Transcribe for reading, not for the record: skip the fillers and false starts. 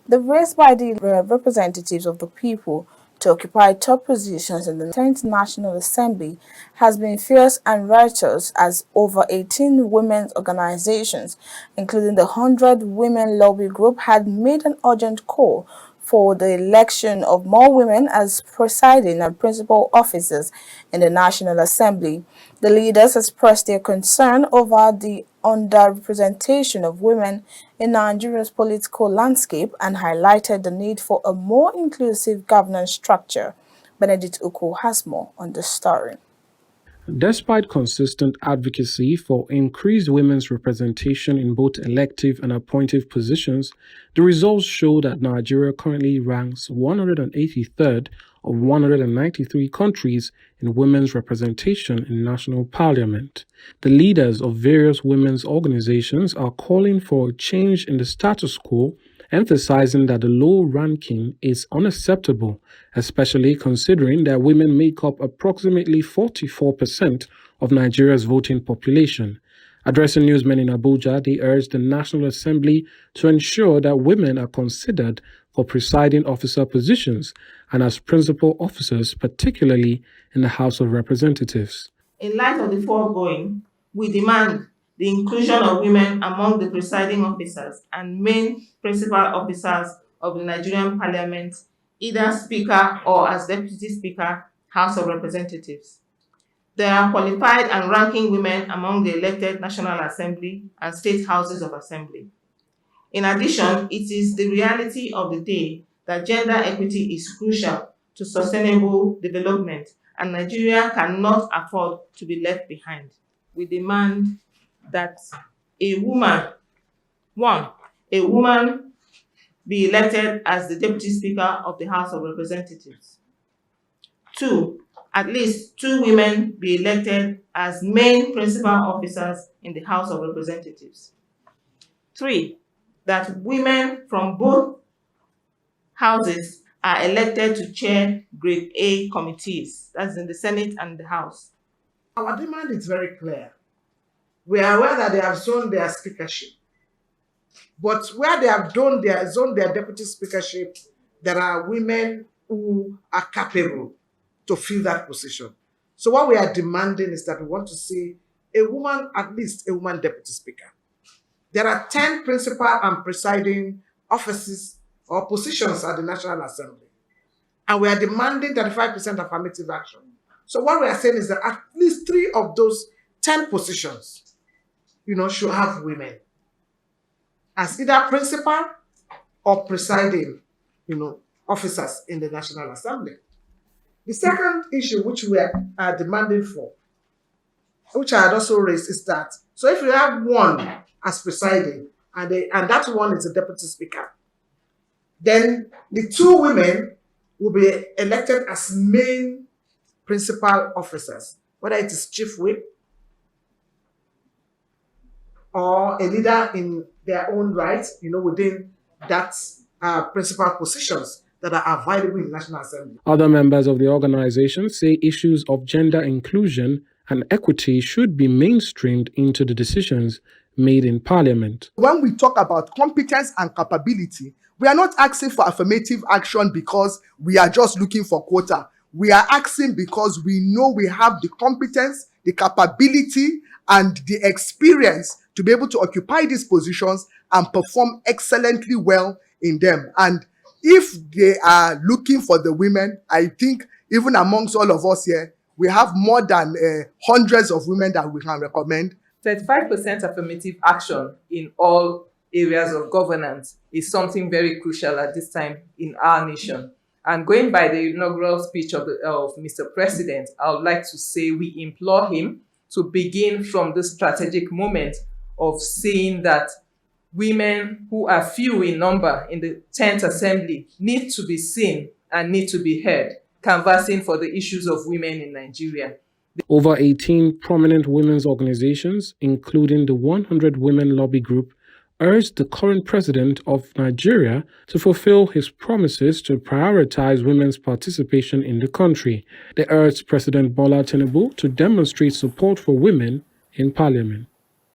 The race by the representatives of the people to occupy top positions in the 10th National Assembly has been fierce and righteous as over 18 women's organizations, including the 100 Women Lobby Group, had made an urgent call for the election of more women as presiding and principal officers in the National Assembly. The leaders expressed their concern over the underrepresentation of women in Nigeria's political landscape and highlighted the need for a more inclusive governance structure. Benedict Uko has more on the story. Despite consistent advocacy for increased women's representation in both elective and appointive positions, the results show that Nigeria currently ranks 183rd of 193 countries in women's representation in national parliament. The leaders of various women's organizations are calling for a change in the status quo, emphasizing that the low ranking is unacceptable, especially considering that women make up approximately 44% of Nigeria's voting population. Addressing newsmen in Abuja, they urged the National Assembly to ensure that women are considered for presiding officer positions and as principal officers, particularly in the House of Representatives. In light of the foregoing, we demand the inclusion of women among the presiding officers and main principal officers of the Nigerian Parliament, either Speaker or as Deputy Speaker, House of Representatives. There are qualified and ranking women among the elected National Assembly and State Houses of Assembly. In addition, it is the reality of the day that gender equity is crucial to sustainable development, and Nigeria cannot afford to be left behind. We demand that a woman be elected as the Deputy Speaker of the House of Representatives. 2, at least 2 women be elected as main principal officers in the House of Representatives. 3, that women from both houses are elected to chair Grade A committees, that's in the Senate and the House. Our demand is very clear. We are aware that they have zoned their speakership, but where they have zoned their deputy speakership, there are women who are capable to fill that position. So what we are demanding is that we want to see a woman, at least a woman deputy speaker. There are 10 principal and presiding offices or positions at the National Assembly, and we are demanding 35% affirmative action. So what we are saying is that at least 3 of those 10 positions, should have women as either principal or presiding, officers in the National Assembly. The second issue which we are demanding for, which I had also raised, is that, so if you have one as presiding and that one is a deputy speaker, then the 2 women will be elected as main principal officers, whether it is chief whip or a leader in their own right, within that principal positions that are available in the National Assembly. Other members of the organization say issues of gender inclusion and equity should be mainstreamed into the decisions made in Parliament. When we talk about competence and capability, we are not asking for affirmative action because we are just looking for quota. We are asking because we know we have the competence, the capability, and the experience to be able to occupy these positions and perform excellently well in them. And if they are looking for the women, I think even amongst all of us here, we have more than hundreds of women that we can recommend. 35% affirmative action in all areas of governance is something very crucial at this time in our nation. And going by the inaugural speech of Mr. President, I would like to say we implore him to begin from this strategic moment of seeing that women who are few in number in the 10th Assembly need to be seen and need to be heard, canvassing for the issues of women in Nigeria. Over 18 prominent women's organizations, including the 100 Women Lobby Group, urged the current president of Nigeria to fulfill his promises to prioritize women's participation in the country. They urged President Bola Tinubu to demonstrate support for women in parliament.